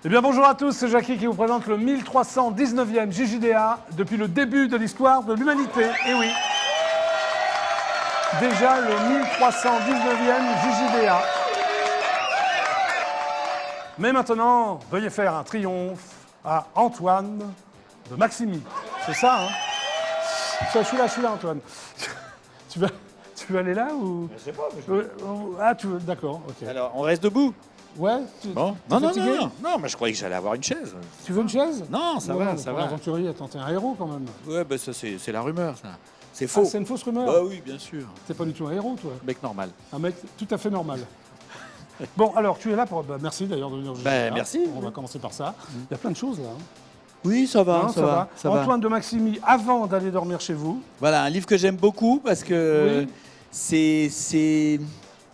Eh bien bonjour à tous, c'est Jackie qui vous présente le 1319e JJDA depuis le début de l'histoire de l'humanité. Et oui, déjà le 1319e JJDA. Mais maintenant, veuillez faire un triomphe à Antoine de Maximi. C'est ça, hein? Je suis là, Antoine. Tu veux aller là ou... Je sais pas. Ah, tu veux... D'accord, ok. Alors, on reste debout. Ouais. Bon. T'es fatigué? Non, mais je croyais que j'allais avoir une chaise. Tu veux une chaise? Non, ça va, ça pour va. l'aventurier, attends, t'es un héros quand même. Ouais, bah ça c'est la rumeur, ça. C'est Ah, faux. c'est une fausse rumeur? Bah oui, bien sûr. T'es pas du tout un héros, toi. Mec normal. Un mec tout à fait normal. Bon, alors, tu es là pour... Bah, merci d'ailleurs de venir au JJDA. Merci. On va commencer par ça. Il y a plein de choses là. Hein. Oui, ça va, Hein, ça va. Antoine de Maximi, avant d'aller dormir chez vous. Voilà, un livre que j'aime beaucoup parce que Oui.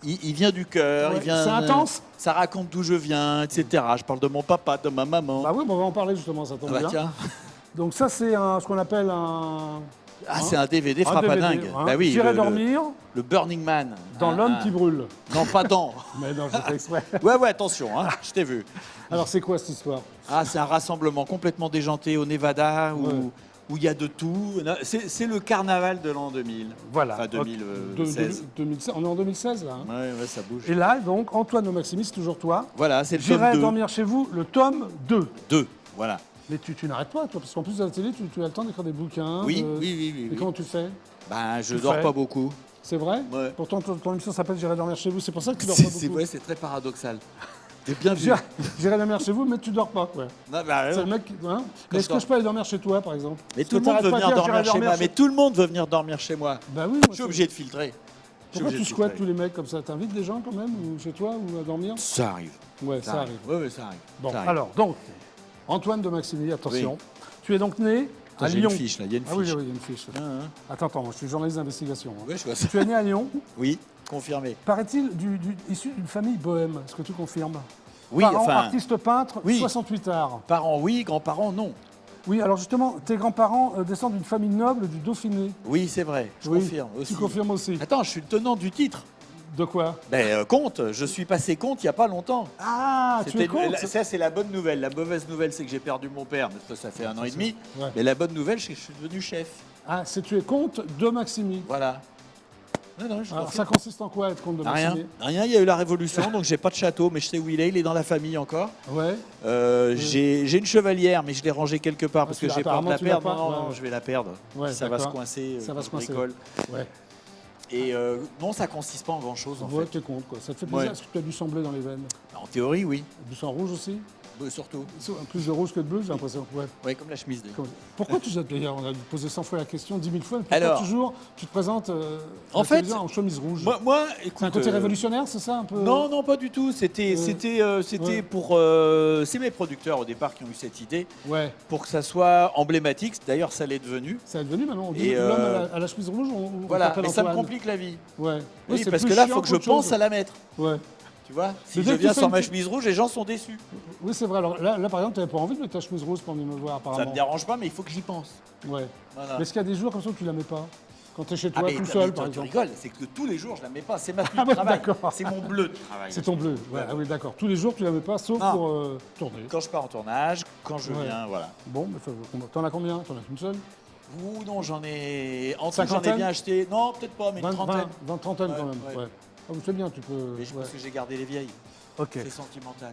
il vient du cœur, Ouais, il vient. c'est intense. Ça raconte d'où je viens, etc. Je parle de mon papa, de ma maman. Bah oui, on va en parler justement, ça tombe Ah bah bien. tiens. Donc ça, c'est ce qu'on appelle un... Ah, c'est un DVD un frappadingue. DVD, hein. Bah oui. J'irai dormir Le Burning Man. dans l'homme qui brûle. Non, pas dans. Mais non, j'ai fait exprès. Ouais, attention, hein, je t'ai vu. Alors, c'est quoi cette histoire? Ah, c'est un rassemblement complètement déjanté au Nevada Ouais. où il y a de tout. C'est le carnaval de l'an 2000. Voilà. Enfin, 2016. 2016. On est en 2016 là. Hein. Ouais, ça bouge. Et là, donc, Antoine de Maximi, c'est toujours toi. Voilà, c'est le J'irai tome 2. dormir chez vous, le tome 2. 2, voilà. Mais tu n'arrêtes pas, toi, parce qu'en plus de la télé, tu as le temps d'écrire des bouquins. Oui, de- oui. Et comment tu fais? Ben, je Tu dors fais pas beaucoup. C'est vrai? Ouais. Pourtant, ton émission s'appelle J'irai dormir chez vous, c'est pour ça que tu dors pas C'est beaucoup. ouais, c'est très paradoxal. T'es bien vu. J'irai dormir chez vous, mais tu dors pas. Ouais. Non, bah, C'est le mec qui. Hein? Quand Est-ce je que je peux aller dormir chez toi, par exemple? mais Parce tout le que monde t'arrêtes veut pas de venir dire, dormir j'irai chez moi. Mais tout le monde veut venir dormir chez moi. Bah oui, Je suis obligé de filtrer. Pourquoi tu squattes tous les mecs comme ça? T'invites des gens quand même, ou chez toi, ou à dormir? Ça arrive. Ouais, ça arrive. Ouais, ça arrive. Bon, Ça arrive. alors, donc, Antoine de Maximi, attention. Tu es donc né à J'ai une Lyon. fiche là, il y a une Ah oui, fiche. oui, il y a une fiche. Ah, Attends, moi, je suis journaliste d'investigation. Hein. ouais, je vois ça. Tu es né à Lyon, Oui, confirmé. paraît-il, issu d'une famille bohème. Est-ce que tu confirmes? Oui, Parents, enfin, artiste peintre, oui. 68 arts. parents oui, grands-parents non. Oui, alors justement, tes grands-parents descendent d'une famille noble du Dauphiné. Oui, c'est vrai, je Oui, confirme aussi. Tu confirmes aussi. Attends, je suis le tenant du titre. De quoi? Ben, comte, je suis passé comte il n'y a pas longtemps. Ah, tu es comte? Ça, c'est la bonne nouvelle. La mauvaise nouvelle, c'est que j'ai perdu mon père, mais ça fait un an et demi. Ouais. Mais la bonne nouvelle, c'est que je suis devenu chef. Ah, c'est tu es comte de Maximi. Voilà. Non, je Alors, confirme. ça consiste en quoi, être comte de Rien, Maximi? rien, il y a eu la révolution, donc j'ai pas de château, mais je sais où il est dans la famille encore. Ouais. J'ai une chevalière, mais je l'ai rangée quelque part parce tu que l'as- j'ai peur de la apparemment, tu l'as perdre. pas. Non, Ouais. je vais la perdre. Ouais, Ça va se d'accord. coincer, Ça va se coincer. bricole. Ouais. Et non, ça consiste pas en grand chose en Ouais, fait. t'es comte, quoi. Ça te fait plaisir? Ouais. Est-ce que tu as du sang bleu dans les veines? En théorie, oui. Du sang rouge aussi? Surtout. Plus de rouge que de bleu, j'ai l'impression. Ouais. Ouais, comme la chemise. d'ailleurs. Pourquoi tu jettes d'ailleurs? On a posé 100 fois la question, 10 000 fois. Pourquoi Alors, toujours tu te présentes en à la fait, télévision en chemise rouge? Moi, écoute. C'est un côté révolutionnaire, c'est ça un peu? Non, pas du tout. C'était Ouais. pour. C'est mes producteurs au départ qui ont eu cette idée Ouais, pour que ça soit emblématique. D'ailleurs, ça l'est devenu. ça est devenu maintenant. On dit Et, l'homme à la chemise rouge, on Voilà, t'appelle mais ça me Antoine. complique la vie. Ouais. Oui, c'est parce plus que là, il chiant faut que je qu'autre chose. pense à la mettre. Ouais. Tu vois, si Mais je dès que viens tu fais sans une ma petite- chemise rouge, les gens sont déçus. Oui, c'est vrai. Alors là par exemple, tu n'avais pas envie de mettre ta chemise rose pour venir me voir, apparemment. Ça me dérange pas, mais il faut que j'y pense. Ouais. Voilà. Mais est-ce qu'il y a des jours comme ça où tu la mets pas? Quand tu es chez toi, mais tout mais seul, par tu exemple. rigoles, c'est que tous les jours, je la mets pas. C'est ma tenue Ah de ouais, travail. d'accord. C'est mon bleu de travail. C'est ton bleu. Ouais. Ah oui, d'accord. Tous les jours, tu la mets pas, sauf Non. pour tourner. Quand je pars en tournage, quand je Ouais. viens, voilà. Bon, mais t'en as combien? T'en as qu'une seule? Ou non, j'en ai. En tout, j'en ai Cinquantaine bien acheté. Non, peut-être pas, mais une 20, trentaine. 20 trentaine Ouais, quand même. ouais. Ouais. Ah, vous savez bien, tu peux. Mais je ouais. pense que j'ai gardé les vieilles. Ok. C'est sentimental.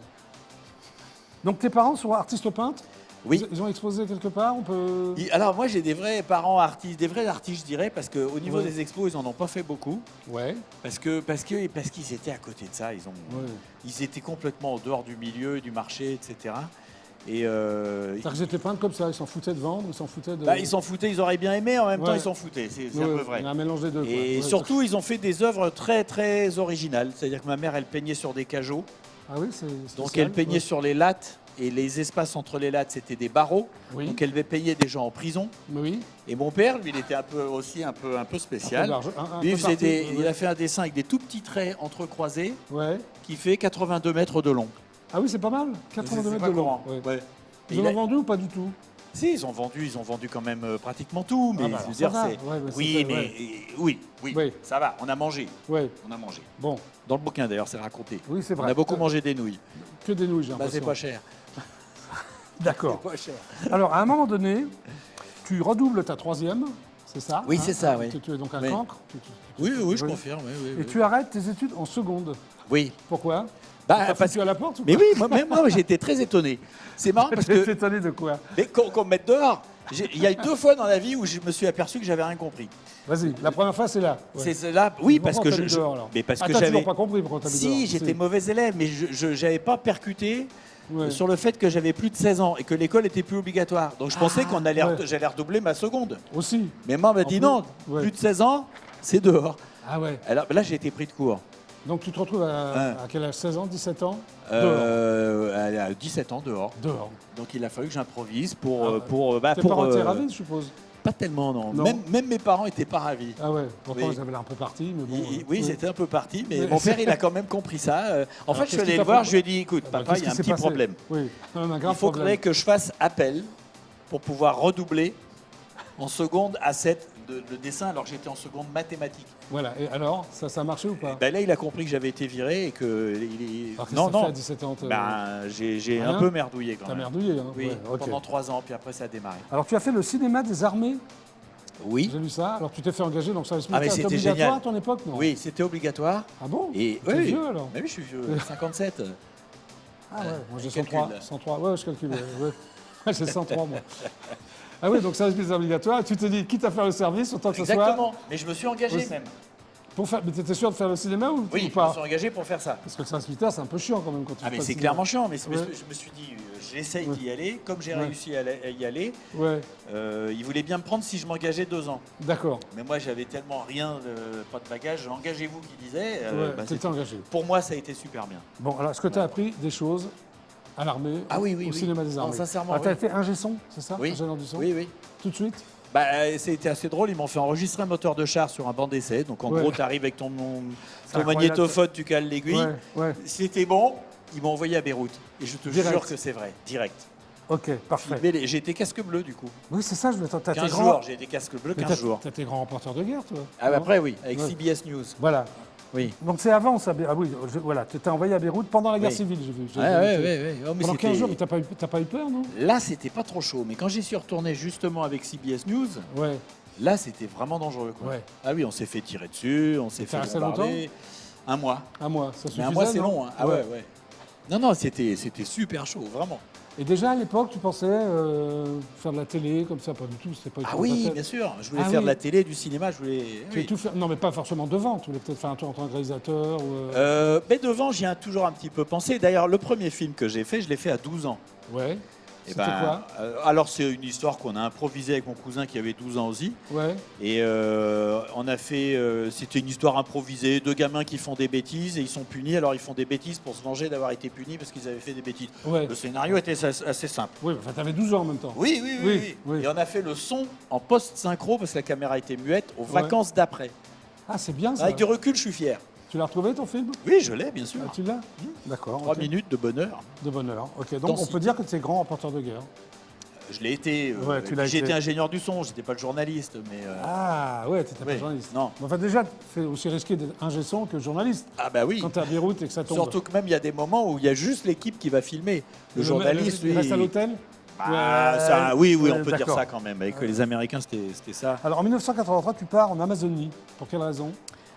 Donc tes parents sont artistes peintres? Oui. Ils ont exposé quelque part? On peut. Alors moi, j'ai des vrais parents artistes, des vrais artistes, je dirais, parce qu'au niveau Ouais. des expos, ils en ont pas fait beaucoup. Ouais. Parce qu'ils étaient à côté de ça. Ils étaient complètement en dehors du milieu, du marché, etc. Et C'est-à-dire qu'ils étaient peintres comme ça, ils s'en foutaient de vendre, ils s'en foutaient de. ils s'en foutaient, ils auraient bien aimé, en même temps Ouais. ils s'en foutaient, c'est Ouais, un peu vrai. Il y a un mélange des deux. quoi. Et Ouais, surtout, ils ont fait des œuvres très très originales. C'est-à-dire que ma mère, elle peignait sur des cajots, Ah oui, c'est. donc spécial, elle peignait ouais. sur les lattes, et les espaces entre les lattes, c'était des barreaux. Oui. Donc elle peignait des gens en prison. Oui. Et mon père, lui, il était un peu spécial. Un Lui, peu partout, il ouais. a fait un dessin avec des tout petits traits entrecroisés Ouais. qui fait 82 mètres de long. Ah oui, c'est pas mal. 82 C'est mètres pas de long. courant. Ouais. Ouais. Ils Et en il ont a- vendu ou pas du tout? Si, ils ont vendu quand même pratiquement tout, mais Ah bah je veux alors, dire, ça va. c'est... Ouais, mais oui, c'était- mais ouais. oui, Oui. ça va, on a mangé, Ouais. Dans le bouquin d'ailleurs, c'est raconté. Oui, c'est On vrai. a beaucoup mangé des nouilles. Que des nouilles, j'ai Bah, c'est l'impression. pas cher. D'accord. C'est pas cher. Alors, à un moment donné, tu redoubles ta troisième, c'est ça? Oui, c'est ça, oui. Tu es donc un Oui. cancre. Oui, je confirme. Et tu arrêtes tes études en seconde. Oui. Pourquoi? Bah, T'as parce foutu à la porte ou Mais quoi? oui, moi j'ai été très étonné. C'est marrant parce T'es que étonné de quoi? mais qu'on me mette dehors. Il y a eu 2 fois dans la vie où je me suis aperçu que j'avais rien compris. Vas-y, la première fois, c'est là. Ouais. C'est là, oui, parce que Pourquoi t'as mis dehors, alors? mais parce que T'as j'avais. toujours pas compris pourquoi t'as mis dehors. Si, j'étais mauvais élève, mais je n'avais pas percuté Ouais. sur le fait que j'avais plus de 16 ans et que l'école était plus obligatoire. Donc je pensais qu'on allait, ouais. j'allais redoubler ma seconde. Aussi. Mais maman m'a En dit plus, non, ouais. plus de 16 ans, c'est dehors. Ah ouais. Alors là, j'ai été pris de court. Donc tu te retrouves à quel âge? 16 ans, 17 ans? À 17 ans dehors. Dehors. Donc il a fallu que j'improvise Ah ouais. Tes pour parents étaient ravis, je suppose? pas tellement, non. Non. Même mes parents n'étaient pas ravis. Ah ouais, pourtant Oui. ils avaient l'air un peu partis, mais bon. Oui, c'était un peu parti, mais Oui. mon père, il a quand même compris ça. En Alors, fait, je qu'est-ce suis allé qui le t'a voir, fait- je lui ai dit, écoute, Bah, papa, qu'est-ce il y a qui un s'est petit passé? problème. Oui, quand même un Il grave faudrait problème. que je fasse appel pour pouvoir redoubler en seconde à 7 le dessin alors que j'étais en seconde mathématiques. Voilà, et alors, ça a marché ou pas? Ben là, il a compris que j'avais été viré et que... Alors, qu'est-ce Non, que t'as fait non, à 17 ans? j'ai Rien un peu merdouillé quand T'as même. merdouillé, hein? Oui, Ouais, ok. pendant 3 ans, puis après ça a démarré. Alors tu as fait le cinéma des armées, Oui, j'ai lu ça. Alors tu t'es fait engager dans le service Ah, mais militaire. c'était C'était obligatoire génial. à ton époque, non? oui, c'était obligatoire. Ah bon? Et T'es oui, vieux alors? Mais oui, je suis vieux, 57. Ah ouais, moi j'ai calcule. 103. 103, ouais, je calcule. Ouais. Ouais, j'ai 103 moi. Ah oui, donc service militaire obligatoire. Tu t'es dit, quitte à faire le service, autant que ce soit. Exactement, mais je me suis engagé Oui. même. Pour faire... Mais t'étais sûr de faire le cinéma ou Oui, ou je me pas? suis engagé pour faire ça. Parce que le service militaire, c'est un peu chiant quand même quand tu Ah fais mais pas c'est le clairement cinéma. chiant, mais Ouais. je me suis dit, j'essaye Ouais. d'y aller. Comme j'ai Ouais. réussi à y aller, Ouais, il voulait bien me prendre si je m'engageais 2 ans. d'accord. Mais moi, j'avais tellement rien, pas de bagage. Engagez-vous, qui disait. Ouais, bah, t'étais c'était- engagé. pour moi, ça a été super bien. Bon, alors est-ce que tu as appris des choses à l'armée, Ah oui, au oui. cinéma des Non, armées? sincèrement, Ah, t'as oui. été ingé son, c'est ça? Oui. Ingénieur du son? Oui, oui. Tout de suite? Bah, c'était assez drôle. Ils m'ont fait enregistrer un moteur de char sur un banc d'essai. Donc, en Ouais. gros, tu arrives avec ton incroyable. magnétophone, tu cales l'aiguille. Ouais, ouais. C'était bon. Ils m'ont envoyé à Beyrouth. Et je te Direct. jure que c'est vrai. Direct. Ok, parfait. J'ai été casque bleu, du coup. Oui, c'est ça, je voulais t'as 15 grand... jours. J'ai été casque bleu, Mais 15 jours. T'as été grand reporter de guerre, toi? Ah, bah, Non? après, oui. Avec Ouais. CBS News. Voilà. Oui. Donc c'est avant ça. Ah oui, voilà, tu étais envoyé à Beyrouth pendant la guerre Oui. civile, j'ai vu. J'ai Ouais, vu. ouais, ouais. Oh, mais Pendant c'était- 15 jours, mais t'as pas eu peur, non? Là, c'était pas trop chaud. Mais quand j'y suis retourné justement avec CBS News, Ouais. là, c'était vraiment dangereux. Quoi. Ouais. Ah oui, on s'est fait tirer dessus, on s'est Ça fait restait bombarder. Un mois. Un mois, ça suffisait. Mais un mois, c'est non? long. Hein. Ah ouais, ouais. Non, c'était super chaud, vraiment. Et déjà à l'époque, tu pensais faire de la télé comme ça? Pas du tout, c'était pas du Ah tout dans oui, ta tête. bien sûr. Je voulais Ah faire oui. de la télé, du cinéma, je voulais. Tu voulais oui. tout faire. Non, mais pas forcément devant. Tu voulais peut-être faire un tour en tant que réalisateur ou. Mais devant, j'y ai toujours un petit peu pensé. D'ailleurs, le premier film que j'ai fait, je l'ai fait à 12 ans. Ouais. Eh C'était ben, quoi? Alors, c'est une histoire qu'on a improvisée avec mon cousin qui avait 12 ans aussi. Ouais. Et on a fait. C'était une histoire improvisée. 2 gamins qui font des bêtises et ils sont punis. Alors, ils font des bêtises pour se venger d'avoir été punis parce qu'ils avaient fait des bêtises. Ouais. Le scénario était assez simple. Oui, enfin, t'avais 12 ans en même temps. Oui, oui, oui, Oui, oui. oui. Et on a fait le son en post-synchro parce que la caméra était muette aux Ouais. vacances d'après. Ah, c'est bien ça. Avec du recul, je suis fier. Tu l'as retrouvé ton film? Oui, je l'ai, bien sûr. Ah, tu l'as? D'accord. 3 ok. minutes de bonheur. De bonheur. Ok, donc on Densité. peut dire que tu es grand reporter de guerre. Je l'ai été. Ouais, tu l'as J'ai été. été ingénieur du son, j'étais pas le journaliste, mais. Ah, ouais, tu n'étais pas oui, journaliste. non. Mais enfin, déjà, c'est aussi risqué d'être ingé son que journaliste. Ah bah oui. Quand tu es à Beyrouth et que ça tombe. Surtout que même il y a des moments où il y a juste l'équipe qui va filmer. Le journaliste, il lui. reste à l'hôtel. Ah, ça, oui, Ouais, on peut dire d'accord. ça quand même. Avec les Américains, c'était ça. Alors en 1983, tu pars en Amazonie. Pour quelle raison?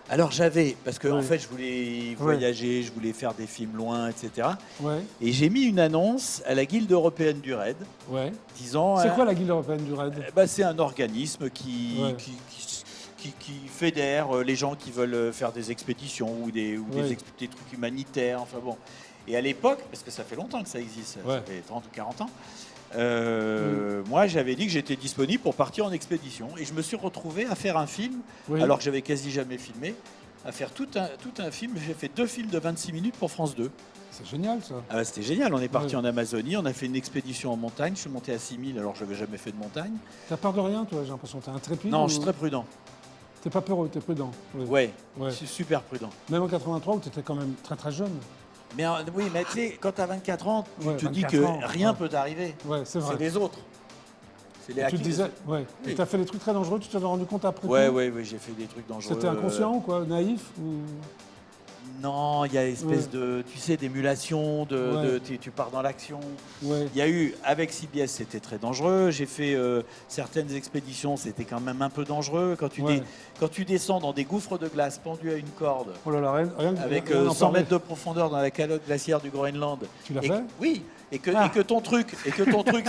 Alors j'avais, parce que Oui. en fait, je voulais voyager, je voulais faire des films loin, etc. Ouais, Et j'ai mis une annonce à la Guilde européenne du raid, ouais. disant. C'est quoi la Guilde européenne du raid? C'est un organisme qui, Ouais. qui fédère les gens qui veulent faire des expéditions ou des Ouais. des trucs humanitaires. Enfin bon. Et à l'époque, parce que ça fait longtemps que ça existe, Ouais. ça fait 30 ou 40 ans, moi j'avais dit que j'étais disponible pour partir en expédition. Et je me suis retrouvé à faire un film, Oui. alors que j'avais quasi jamais filmé, à faire tout un film. J'ai fait 2 films de 26 minutes pour France 2. C'est génial ça. Ah bah, c'était génial, on est parti Ouais. en Amazonie, on a fait une expédition en montagne, je suis monté à 6000 alors que je n'avais jamais fait de montagne. T'as peur de rien, toi? J'ai l'impression que t'es intrépide. Non, ou- je suis très prudent. T'es pas peureux, t'es prudent. Oui. Ouais, Ouais. je suis super prudent. Même en 83, où t'étais quand même très très jeune. Mais oui, mais tu sais, quand tu as 24 ans, tu Ouais, te dis 24 que ans, rien ouais. peut t'arriver. Ouais, c'est vrai. C'est les autres. C'est les Et tu te acquis. disais, ouais. Oui. Et t'as fait des trucs très dangereux, tu t'en es rendu compte après Ouais, coup? ouais, j'ai fait des trucs dangereux. C'était inconscient ou quoi? Naïf ou... Non, il y a une espèce de, tu sais, d'émulation, tu pars dans l'action. Ouais. Il y a eu, avec CBS, c'était très dangereux. J'ai fait certaines expéditions, c'était quand même un peu dangereux. Quand tu descends dans des gouffres de glace pendus à une corde, Oh là là, rien avec rien d'en 100 parler. mètres de profondeur dans la calotte glaciaire du Groenland. Tu l'as Et fait que- Oui, et que ton truc,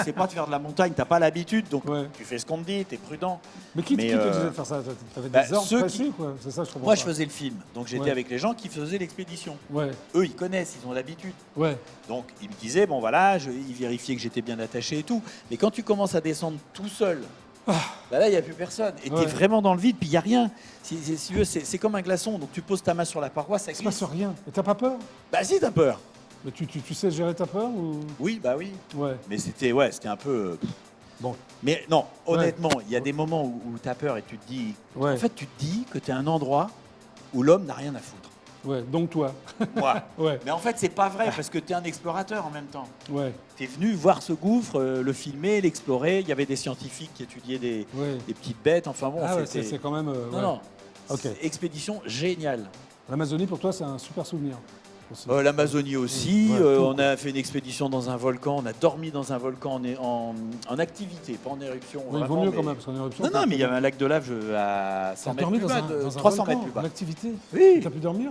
c'est pas de faire de la montagne, t'as pas l'habitude, donc Ouais. tu fais ce qu'on te dit, t'es prudent. Mais qui Mais, te disait de faire ça? T'avais bah, des ordres ceux précis, quoi. C'est ça, je comprends Moi, pas. je faisais le film, donc j'étais Ouais. avec les gens qui faisaient l'expédition. Ouais, Eux, ils connaissent, ils ont l'habitude. ouais. Donc, ils me disaient, bon voilà, ils vérifiaient que j'étais bien attaché et tout. Mais quand tu commences à descendre tout seul, bah là, il n'y a plus personne. Et tu Ouais. es vraiment dans le vide, puis il n'y a rien. Si tu veux, c'est comme un glaçon. Donc, tu poses ta main sur la paroi, ça Il se passe glisse. rien. Et t'as pas peur? Bah si, t'as peur. Mais tu sais gérer ta peur ou... Oui, bah oui. Ouais. Mais c'était un peu... Bon. Mais non, honnêtement, il y a des moments où tu as peur et tu te dis... Ouais. En fait, tu te dis que tu es à un endroit où l'homme n'a rien à foutre. Ouais, donc toi. Moi. Ouais, Mais en fait, c'est pas vrai, parce que tu es un explorateur en même temps. ouais, Tu es venu voir ce gouffre, le filmer, l'explorer. Il y avait des scientifiques qui étudiaient des ouais. petites bêtes. Enfin bon, Ah ouais, c'était... c'est quand même... Non, ouais. non. Ok. C'est expédition géniale. L'Amazonie, pour toi, c'est un super souvenir. Aussi. L'Amazonie aussi. Ouais, tout, On a fait une expédition dans un volcan. On a dormi dans un volcan en activité, pas en éruption. Oui, il vaut vraiment, mieux mais- quand même, parce qu'en éruption... Non, non, mais il y avait un lac de lave à 100 T'as mètres dormi plus dans bas, un 300 volcan, mètres plus bas. en activité? Oui. T'as pu dormir?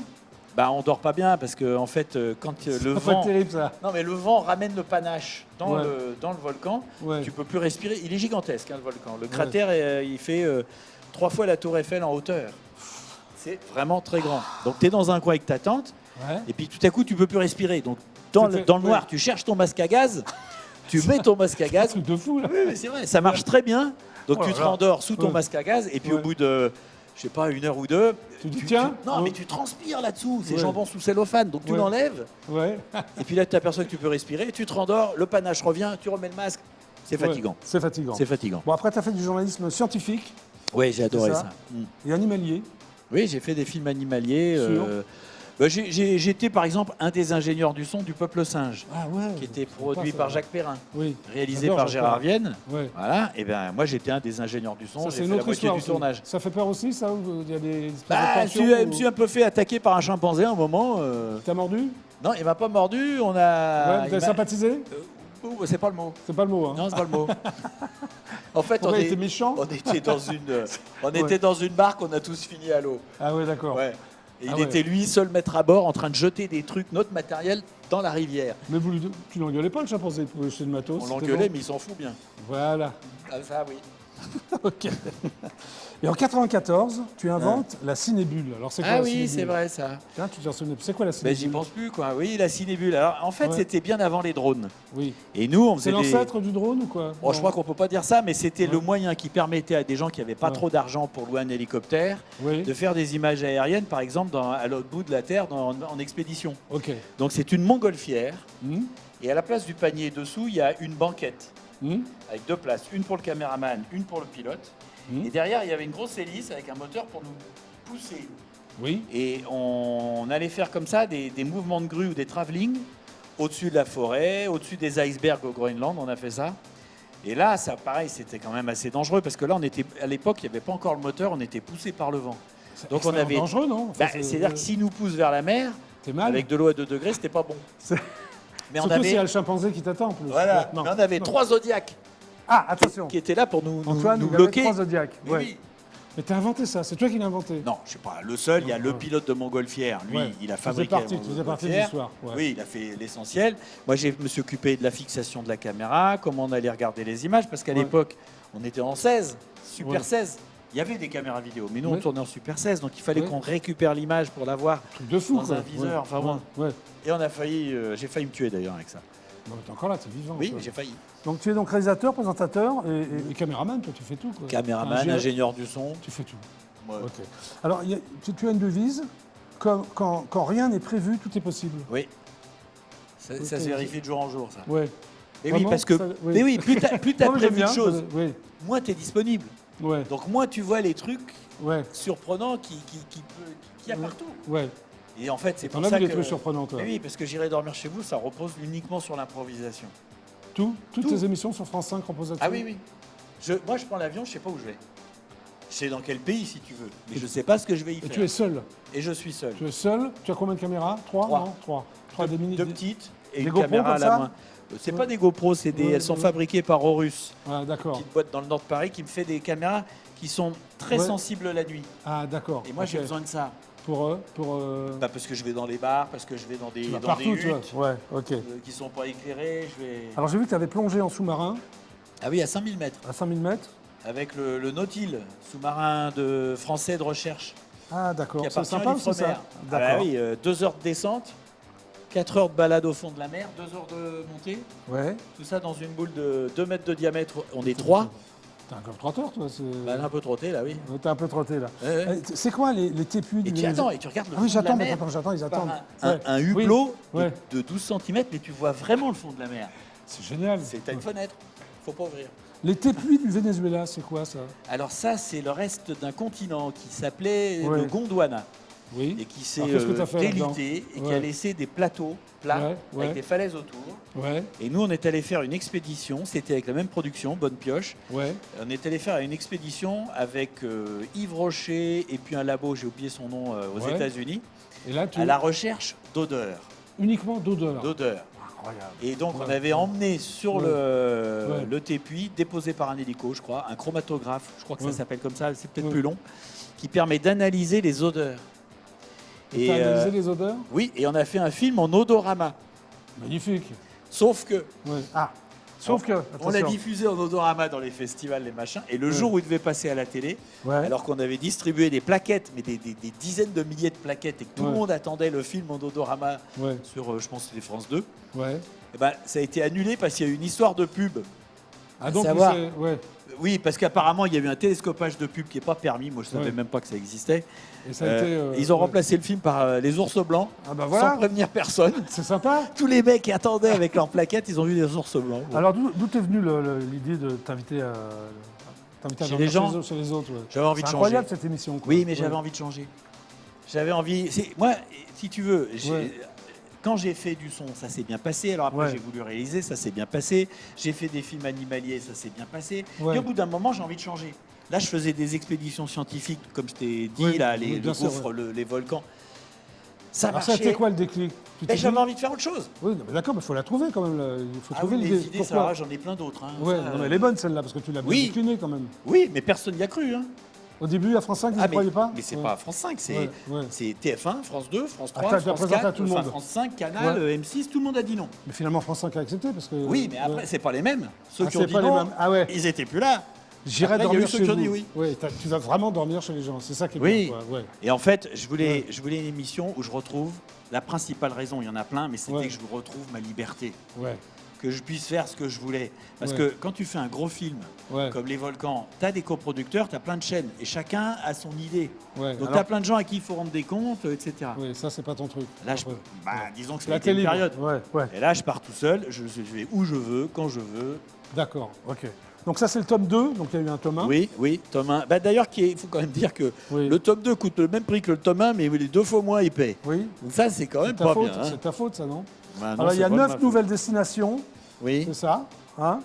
Bah, on dort pas bien parce que en fait, quand le Ça va vent, être terrible, ça. non mais le vent ramène le panache dans Ouais. le volcan. Ouais. Tu peux plus respirer. Il est gigantesque, hein, le volcan. Le cratère, il fait 3 fois la Tour Eiffel en hauteur. C'est vraiment très grand. Donc tu es dans un coin avec ta tente Ouais. et puis tout à coup tu peux plus respirer. Donc dans le C'était- noir, ouais. tu cherches ton masque à gaz, tu mets ton masque à Un gaz. truc de fou, là. Oui, mais c'est vrai, ça marche très bien. Donc Oh tu là te là. rendors sous ton Ouais. masque à gaz et puis au Ouais. bout de, je sais pas, 1 heure ou 2, Tu dis, tiens, non oh. mais tu transpires là-dessous, c'est Ouais. jambon sous cellophane, donc tu Ouais. l'enlèves Ouais. et puis là tu t'aperçois que tu peux respirer, tu te rendors, le panache revient, tu remets le masque, c'est fatigant. Ouais, c'est fatigant. C'est fatigant. Bon, après, tu as fait du journalisme scientifique Oui, j'ai adoré ça ça. et animalier. Oui, j'ai fait des films animaliers. Sur J'étais par exemple un des ingénieurs du son du Peuple Singe, Ah ouais. qui était je sais produit pas, par ça. Jacques Perrin, Oui. réalisé J'adore par Jacques Gérard Perrin. Vienne. Ouais. Voilà, et ben moi j'étais un des ingénieurs du son, Ça, j'ai c'est fait une la autre moitié histoire du aussi. tournage. Ça fait peur aussi, ça? Où il y a des espèces Bah, de je tensions, me suis un peu fait attaquer par un chimpanzé à un moment. T'as mordu? Non, il m'a pas mordu, on a... Ouais, il t'as m'a- sympathisé? C'est pas le mot. C'est pas le mot, hein. Non, c'est pas le mot. En fait, Pourquoi il était méchant? on était dans une, Ouais. était dans une barque, on a tous fini à l'eau. Ah ouais, d'accord. Ouais. Et Ah il ouais. était lui seul maître à bord en train de jeter des trucs, notre matériel, dans la rivière. Mais tu l'engueulais pas, le chimpanzé, pour jeter le matos? On c'était l'engueulait, bon. mais il s'en fout bien. Voilà. Ah, ça, oui. Ok. Et en 94, tu inventes la cinébule. Alors, c'est quoi Ah la oui, cinébule? c'est vrai ça. Tiens, tu t'en souviens. C'est quoi la Mais cinébule? j'y pense plus, quoi. Oui, la cinébule. Alors, en fait, Ouais. c'était bien avant les drones. Oui. Et nous, on C'est faisait des... l'ancêtre du drone ou quoi? Bon, je crois qu'on peut pas dire ça, mais c'était Ouais. le moyen qui permettait à des gens qui n'avaient pas Ouais. trop d'argent pour louer un hélicoptère Oui. de faire des images aériennes, par exemple, à l'autre bout de la Terre, en expédition. Ok. Donc c'est une montgolfière, Hmm. et à la place du panier dessous, il y a une banquette Hmm. avec 2 places, une pour le caméraman, une pour le pilote. Hmm. Et derrière, il y avait une grosse hélice avec un moteur pour nous pousser. Oui. Et on allait faire comme ça des mouvements de grue ou des travelling au-dessus de la forêt, au-dessus des icebergs au Groenland, on a fait ça. Et là, ça, pareil, c'était quand même assez dangereux parce que là, à l'époque, il n'y avait pas encore le moteur, on était poussé par le vent. Donc on Extrêmement avait. dangereux, non? Enfin, C'est-à-dire que s'il nous pousse vers la mer, T'es mal. avec de l'eau à 2 degrés, c'était pas bon. C'est- Mais on Surtout s'il y avait, a le chimpanzé qui t'attend en plus. voilà, Non. mais on avait Non. 3 Zodiacs Ah, attention. qui étaient là pour nous Antoine, il avait bloquer. 3 Zodiacs. Mais Ouais. oui. Mais t'as inventé ça, c'est toi qui l'as inventé. Non, je sais pas, le seul, il y a le Ouais. pilote de Montgolfière. Lui, Ouais. il a Tu faisais fabriqué partie, la tu faisais partie de Montgolfière. l'histoire. Ouais. Oui, il a fait l'essentiel. Moi, je me suis occupé de la fixation de la caméra, comment on allait regarder les images, parce qu'à Ouais. l'époque, on était en 16, Super Ouais. 16. Il y avait des caméras vidéo, mais nous, on Ouais. tournait en Super 16, donc il fallait Ouais. qu'on récupère l'image pour la voir. Truc de fou, Dans quoi. un viseur, Ouais. enfin bon. Ouais. Et on a failli, j'ai failli me tuer d'ailleurs avec ça. Bon, t'es encore là, t'es vivant. Oui, toi. mais j'ai failli. Donc tu es donc réalisateur, présentateur et caméraman, toi tu fais tout. Quoi. Caméraman, Ingénieur, ingénieur du son. Tu fais tout. Ouais. Ok. Alors tu as une devise, quand rien n'est prévu, tout est possible. Oui. Ça Ok. se vérifie de jour en jour, ça. Ouais. Et oui, Vraiment, parce que ça- oui. mais oui, plus tu as Non, mais j'aime prévu de bien, choses, Oui. moins tu es disponible. Ouais. Donc moins tu vois les trucs Ouais. surprenants qu'il y a Ouais. partout. Ouais. Et en fait, c'est T'en pour as ça vu que... des trucs surprenants, toi. Mais oui, parce que J'irai dormir chez vous, ça repose uniquement sur l'improvisation. Toutes Tout. tes émissions sur France 5 reposent là-dessus. Ah oui, oui. Moi, je prends l'avion, je sais pas où je vais. Je sais dans quel pays, si tu veux. Mais je ne sais pas ce que je vais y Et faire. tu es seul. Et je suis seul. Tu es seul. Tu as combien de caméras? 3? Trois. Non, 3. 3 des mini. Deux petites et des une GoPro caméra à comme la ça main. C'est pas des GoPro, c'est des. Ouais, Elles sont ouais. fabriquées par Horus. Ah, d'accord. Petite boîte dans le nord de Paris qui me fait des caméras qui sont très Ouais. sensibles la nuit. Ah, d'accord. Et moi, j'ai Ok. besoin de ça. Pour Bah, parce que je vais dans les bars, parce que je vais dans des, tu vas dans partout, des toi. huttes Ouais, ok. qui sont pas éclairées. Je vais... Alors, j'ai vu que tu avais plongé en sous-marin Ah oui, à 5000 mètres. à 5000 mètres. Avec le Nautil, sous-marin français de recherche. Ah, d'accord. Qui C'est appartient sympa à aussi, ça. l'Ifremer. Ah bah D'accord. oui, 2 heures de descente, 4 heures de balade au fond de la mer, 2 heures de montée. Ouais. Tout ça dans une boule de 2 mètres de diamètre. On est 3. T'es un club trotteur, toi. Bah, un peu trotté là, oui. T'es un peu trotté, là. Ouais, ouais. C'est quoi les tépuis Et du tu attends, et tu regardes le Ah oui, fond de la j'attends, mer j'attends, ils par attendent. un, Ouais. un hublot Oui. Ouais. de 12 cm, mais tu vois vraiment le fond de la mer. C'est génial. T'as une fenêtre, faut pas ouvrir. Les tépuis du Venezuela, c'est quoi ça? Alors ça, c'est le reste d'un continent qui s'appelait Ouais. le Gondwana Oui. et qui s'est Alors, qu'est-ce que t'as fait là-dedans? délité et qui Ouais. a laissé des plateaux plats Ouais, ouais. avec des falaises autour. Ouais, Et nous, on est allé faire une expédition, c'était avec la même production, Bonne Pioche. ouais. On est allé faire une expédition avec Yves Rocher et puis un labo, j'ai oublié son nom, aux Ouais. États-Unis, Et là, tu à la recherche d'odeurs. uniquement d'odeur. D'odeurs. Incroyable. Et donc, on Ouais. avait emmené sur Ouais. Ouais. le tépuis, déposé par un hélico, je crois, un chromatographe, je crois que Ouais. ça s'appelle comme ça, c'est peut-être Ouais. plus long, qui permet d'analyser les odeurs. Et t'as analysé les odeurs? Oui, et on a fait un film en odorama. Magnifique. Sauf que Ouais. Ah, sauf que. on l'a attention. diffusé en odorama dans les festivals, les machins, et le Ouais. jour où il devait passer à la télé, Ouais. alors qu'on avait distribué des plaquettes, mais des dizaines de milliers de plaquettes, et que tout Ouais. le monde attendait le film en odorama Ouais, sur, je pense, les France 2, ouais. et ben, ça a été annulé parce qu'il y a eu une histoire de pub. Ah, donc, savoir. ouais. Oui, parce qu'apparemment, il y a eu un télescopage de pub qui n'est pas permis. Moi, je ne savais Ouais. même pas que ça existait. Et ça a été. Ils ont ouais. remplacé le film par Les Ours Blancs, Ah, bah voilà. sans prévenir personne. C'est sympa. Tous les mecs qui attendaient avec leurs plaquettes, ils ont vu les Ours Blancs. Bon. Alors, d'où t'es venue l'idée de t'inviter à. Chez dormir les gens. chez les autres, ouais. J'avais envie de C'est changer. incroyable cette émission. Quoi. Oui, mais j'avais Ouais. envie de changer. J'avais envie. Moi, si tu veux, Ouais. quand j'ai fait du son, ça s'est bien passé. Alors après, Ouais. j'ai voulu réaliser, ça s'est bien passé. J'ai fait des films animaliers, ça s'est bien passé. Ouais. Puis au bout d'un moment, j'ai envie de changer. Là, je faisais des expéditions scientifiques, comme je t'ai dit, Oui, là, oui, le bien sûr, gouffre, ouais. les volcans. Ça Alors, ça a marchait. été quoi le déclic? Tu t'es Mais j'avais dit- envie de faire autre chose. Oui, non, mais d'accord, mais il faut la trouver quand même. Il faut Ah trouver oui, l'idée. les idées, ça Pourquoi va, j'en ai plein d'autres. Hein. Ouais, Ça, non, mais elle est bonne celle-là, parce que tu l'as bien Oui. déclinée quand même. Oui, mais personne n'y a cru. Hein. Au début, à France 5, ils ne Ah, croyaient pas? mais c'est Ouais. pas France 5, c'est Ouais, ouais. c'est TF1, France 2, France 3, Ah, t'as France présenté à 4, tout le enfin, monde. France 5, Canal, M6, tout le monde a dit non. Mais finalement, France 5 a accepté parce que. Oui, mais après, ouais. c'est pas les mêmes. Ceux Ah, qui c'est ont dit pas les non, mêmes. Ah ouais. ils étaient plus là. J'irai Après, il y a dormir eu ceux chez qui ont vous. dit oui. Ouais, tu vas vraiment dormir chez les gens. C'est ça qui est Oui. bien. Quoi. Ouais. Et en fait, je voulais une émission où je retrouve la principale raison, il y en a plein, mais c'était Ouais. que je retrouve ma liberté. Ouais. Que je puisse faire ce que je voulais. Parce Ouais. que quand tu fais un gros film Ouais. comme Les Volcans, tu as des coproducteurs, tu as plein de chaînes, et chacun a son idée. Ouais. Donc Alors- tu as plein de gens à qui il faut rendre des comptes, etc. Oui, ça, c'est pas ton truc. Là, je, Après. bah, disons que La c'était une télé. période. Ouais, ouais. Et là, je pars tout seul, je vais où je veux, quand je veux. D'accord, ok. Donc ça, c'est le tome 2, donc il y a eu un tome 1. Oui, oui, tome 1. Bah, d'ailleurs, il faut quand même dire que Oui. le tome 2 coûte le même prix que le tome 1, mais les 2 fois moins épais. Oui. Donc ça, c'est quand C'est même ta pas faute, bien. Hein. c'est ta faute, ça, non? Bah, non, Alors, il y a c'est pas de ma 9 faute. nouvelles destinations, Oui. c'est ça, hein?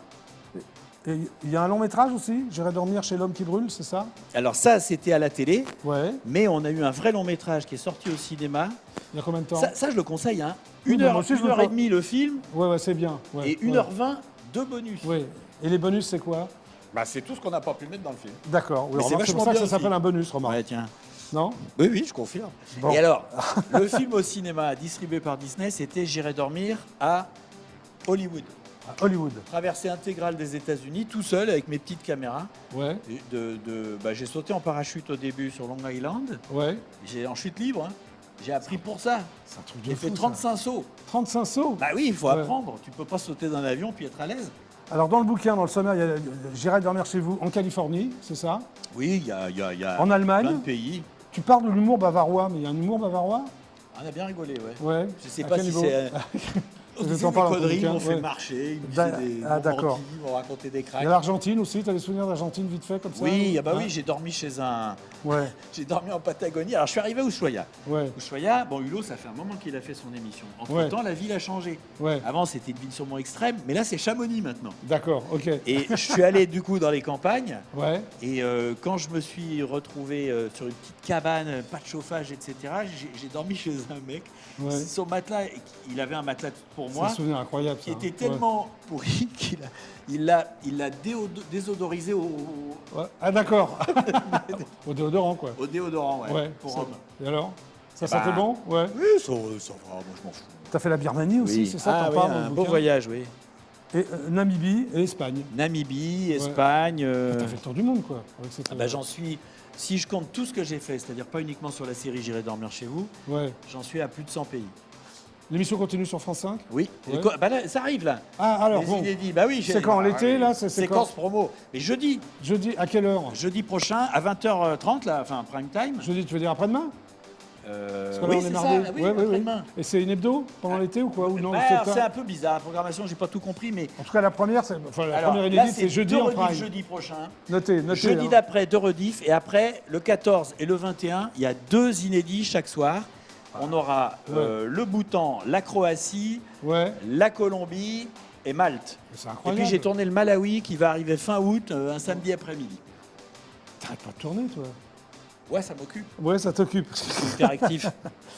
Et il y a un long métrage aussi, J'irai dormir chez l'homme qui brûle, c'est ça? Alors ça, c'était à la télé, Ouais. mais on a eu un vrai long métrage qui est sorti au cinéma. Il y a combien de temps? Ça, je le conseille. Hein. Oui, Une mais heure, moi aussi, je une le heure et crois. demie le film Ouais, ouais, c'est bien. Ouais, et ouais. 1h20 de bonus. Oui. Et les bonus, c'est quoi? Bah, c'est tout ce qu'on n'a pas pu mettre dans le film. D'accord. Oui, Mais c'est remarque, c'est pour vachement ça que bien ça s'appelle aussi. un bonus, remarque. Ouais, tiens. Non? Oui, oui, je confirme. Bon. Et alors, le film au cinéma distribué par Disney, c'était J'irai dormir à Hollywood. À Hollywood. Traversée intégrale des États-Unis, tout seul avec mes petites caméras. Ouais, Et j'ai sauté en parachute au début sur Long Island. ouais. J'ai en chute libre. Hein. J'ai appris pour ça. C'est un truc de J'ai fou, fait ça. 35 sauts. 35 sauts. Bah oui, il faut Ouais. apprendre. Tu peux pas sauter d'un avion puis être à l'aise. Alors, dans le bouquin, dans le sommaire, il y a J'irai dormir chez vous en Californie, c'est ça? Oui, il y a En Allemagne. plein de pays. Tu parles de l'humour bavarois, mais il y a un humour bavarois? On a bien rigolé, ouais. Ouais. Je sais À pas quel si niveau c'est. On Je disait t'en des parle dans ton conneries, bouquin, on fait ouais. marcher, ils me Da- disaient des ah, d'accord. mentis, ils m'ont raconté des Il cracks. y a l'Argentine aussi, t'as des souvenirs d'Argentine vite fait comme ça? Oui, ah bah Hein? oui, j'ai dormi chez un... Ouais, J'ai dormi en Patagonie. Alors je suis arrivé à Ushuaia. ouais, Ushuaia, bon Hulot, ça fait un moment qu'il a fait son émission. Entre-temps, la ville a changé. ouais. Avant, c'était une ville sûrement extrême, mais là, c'est Chamonix maintenant. D'accord, ok. Et je suis allé du coup dans les campagnes. Ouais, Et quand je me suis retrouvé sur une petite cabane, pas de chauffage, etc., j'ai dormi chez un mec. ouais. Son matelas, il avait un matelas pour C'est moi un souvenir incroyable, qui ça. était tellement pourri qu'il l'a désodorisé Ouais. Ah, d'accord. Au déodorant, quoi. au déodorant, ouais, pour ça- homme. Et alors? Ça Bah, sentait bon? Ouais. Oui, ça va, moi je m'en fous. T'as fait la Birmanie aussi, c'est ça? Ah T'en oui, parles dans le un beau bouquin voyage, oui. Et Namibie et Espagne. Namibie, Espagne. T'as fait le tour du monde, quoi. Avec cette, Bah, j'en suis, si je compte tout ce que j'ai fait, c'est-à-dire pas uniquement sur la série J'irai dormir chez vous, Ouais. j'en suis à plus de 100 pays. L'émission continue sur France 5? Oui, Ouais. Bah là, ça arrive là. Ah, alors, Les bon. inédits, bah oui. C'est quand, l'été, là, c'est quand? Séquence promo. Mais jeudi Jeudi, à quelle heure? prochain, à 20h30, là, enfin prime time. Jeudi, tu veux dire après-demain? Parce que là, oui, on est c'est ça, mardi. oui, Ouais, ouais, ouais. après-demain. Et c'est une hebdo pendant l'été ou quoi? Ou non, Bah, c'est alors, pas- c'est un peu bizarre, la programmation, j'ai pas tout compris, mais En tout cas, la première, enfin, la alors, première là, inédite, c'est jeudi deux en rediffs prime. jeudi prochain. Notez, Jeudi hein. d'après, deux rediffs. Et après, le 14 et le 21, il y a deux inédits chaque soir. On aura le Bhoutan, la Croatie, Ouais, la Colombie et Malte. c'est Et incroyable. puis j'ai tourné le Malawi qui va arriver fin août, un samedi après-midi. T'arrêtes pas de tourner, toi. Ouais, ça m'occupe. Ouais, ça t'occupe. Hyperactif.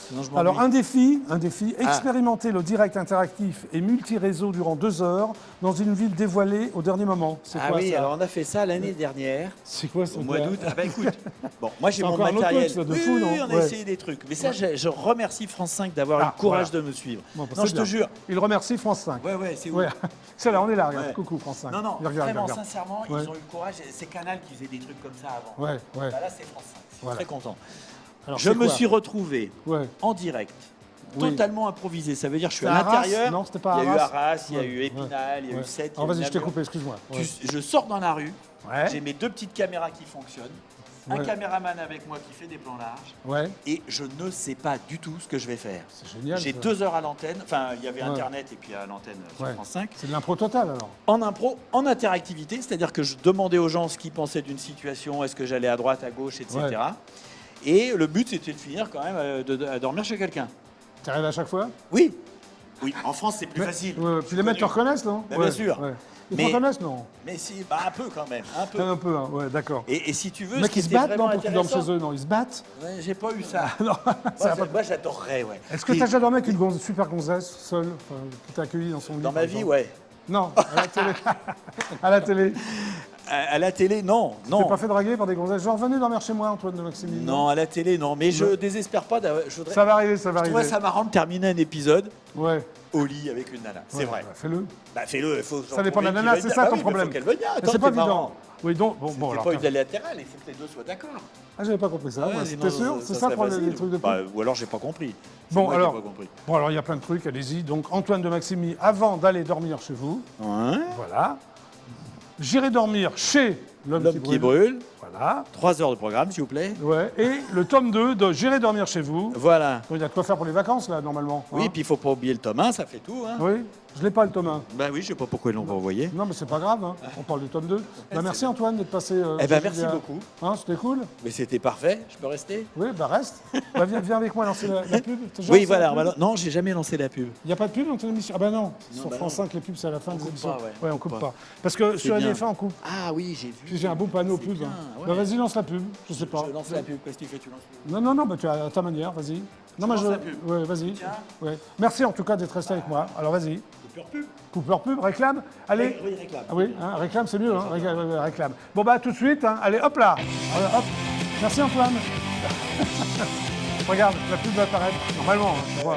Sinon, je m'ennuie. Alors, un défi, expérimenter le direct interactif et multi-réseau durant 2 heures dans une ville dévoilée au dernier moment. C'est Ah quoi oui, ça? alors on a fait ça l'année dernière, C'est quoi ce au mois truc-là? d'août. Ah bah écoute, bon, moi j'ai C'est mon encore un autre matériel. truc, ça, de oui, fou, oui, non on a Ouais. essayé des trucs. Mais ça, je remercie France 5 d'avoir eu Ah, le courage voilà. de me suivre. Bon, bah, Non, c'est je te bien. jure. Il remercie France 5. Ouais, ouais, c'est ouf. Ouais. C'est là, on est là, regarde. Ouais. Coucou France 5. Non, non, Regarde, vraiment, regarde. sincèrement, Ouais. ils ont eu le courage. C'est Canal qui faisait des trucs comme ça avant. Ouais, ouais. Bah là, c'est France 5. Je suis Voilà. très content. Alors, Je c'est me quoi suis retrouvé Ouais. en direct, Oui. totalement improvisé. Ça veut dire que je suis C'était à à Arras l'intérieur. Non, c'était pas Il y a eu Arras Arras, il y a Ouais, eu Épinal, il y a ouais. eu Sète. Alors, vas-y, je t'ai coupé, excuse-moi. Ouais. Je sors dans la rue, Ouais. j'ai mes deux petites caméras qui fonctionnent, un Ouais. caméraman avec moi qui fait des plans larges, Ouais, et je ne sais pas du tout ce que je vais faire. c'est génial. J'ai ça. 2 heures à l'antenne, enfin il y avait Ouais. Internet et puis à l'antenne sur Ouais. France 5, C'est de l'impro totale, alors. en impro, en interactivité, c'est-à-dire que je demandais aux gens ce qu'ils pensaient d'une situation, est-ce que j'allais à droite, à gauche, etc. Ouais. Et le but c'était de finir quand même à dormir chez quelqu'un. T'arrives à chaque fois Oui. Oui, en France c'est plus Mais- facile. Ouais, puis les mecs te reconnaissent, non? Bah, bien sûr. Ouais. Ils Mais- te reconnaissent, non? Mais si, bah, un peu quand même, un peu. Un peu, hein. Ouais, d'accord. Et si tu veux, Les ce mecs, qui ils se était battent, vraiment non, pour que tu dormes intéressant- chez eux? Non, ils se battent? Ouais, j'ai pas eu ça. Non, ça va pas. Moi, j'adorerais, ouais. Est-ce que Et t'as déjà dormi avec une super gonzesse, seule, enfin, qui t'a accueilli dans son lit? Dans par ma vie, exemple ouais. Non, à la télé. À la télé. À la télé, non. T'es Non. pas fait draguer par des gonzesses? Genre, venez dormir chez moi, Antoine de Maximilien. Non, à la télé, non. Mais je Non. désespère pas d'avoir. Je voudrais. Ça va arriver, ça va Je arriver. trouvais ça marrant de terminer un épisode Ouais. au lit avec une nana. C'est Ouais, vrai. bah, fais-le. Bah fais-le, il faut. Ça dépend de la nana, c'est ça ton problème. Faut qu'elle veuille bien. Mais Attends, c'est pas t'es marrant. évident. Oui, donc, bon, C'est alors. pas unilatéral, il faut que les deux soient d'accord. Ah, j'avais pas compris ça. Ah ouais, moi. sinon, T'es sûr? C'est ça serait pour les facile. trucs de Bah, pub? ou alors j'ai pas compris. C'est Bon, moi qui ai alors. pas compris. Bon, alors, il y a plein de trucs, allez-y. Donc, Antoine de Maximi, avant d'aller dormir chez vous, Ouais. voilà. J'irai dormir chez l'homme L'homme qui brûle. Voilà. 3 heures de programme, s'il vous plaît. Ouais. Et le tome 2 de J'irai dormir chez vous. Voilà. Donc, il y a de quoi faire pour les vacances, là, normalement. Oui, hein. puis il faut pas oublier le tome 1, ça fait tout. Hein. Oui. Je l'ai pas, le tome 1. Bah oui, je sais pas pourquoi ils l'ont pas envoyé. Non, mais c'est pas grave. Hein. On parle du tome 2. Bah, merci, Antoine, d'être passé. Eh ben chez merci Julien. beaucoup. Hein, c'était cool. Mais c'était parfait, je peux rester. Oui, bah reste. Bah, viens avec moi lancer la pub. T'as déjà Oui, lancé voilà. la pub Voilà. Non, j'ai jamais lancé la pub. Il n'y a pas de pub dans ton émission? Ah bah non, Non, sur bah France non. 5, les pubs, c'est à la fin On des coupe émissions. pas, ouais. On coupe pas. Parce que sur bien. LFA, on coupe. Ah oui, j'ai vu. Puis j'ai un beau panneau C'est pub. bien, hein. ouais. Bah vas-y, lance la pub. Je sais pas. Je lance la pub. Qu'est-ce que tu fais? Tu lances la pub. Non, bah tu as à ta manière, vas-y. Non, lance la pub. Ouais, vas-y. Tiens. Ouais. Merci en tout cas d'être resté avec moi. Alors vas-y. Coupure pub. Coupe pub, réclame. Allez. Oui, réclame. Ah oui, hein, réclame, c'est mieux, hein. Réclame. Bon bah tout de suite, hein. Allez, hop là. Hop. Merci Antoine. Regarde, la pub va apparaître. Normalement, hein, tu vois.